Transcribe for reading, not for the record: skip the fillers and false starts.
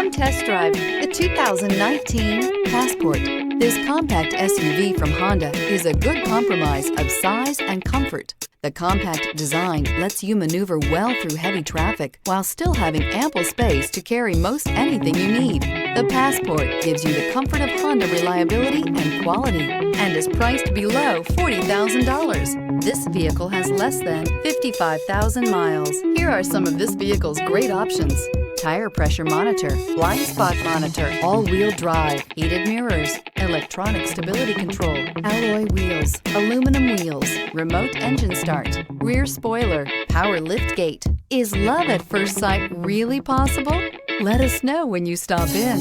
Come test drive the 2019 Passport. This compact SUV from Honda is a good compromise of size and comfort. The compact design lets you maneuver well through heavy traffic while still having ample space to carry most anything you need. The Passport gives you the comfort of Honda reliability and quality and is priced below $40,000. This vehicle has less than 55,000 miles. Here are some of this vehicle's great options: tire pressure monitor, blind spot monitor, all-wheel drive, heated mirrors, electronic stability control, alloy wheels, aluminum wheels, remote engine start, rear spoiler, power lift gate. Is love at first sight really possible? Let us know when you stop in.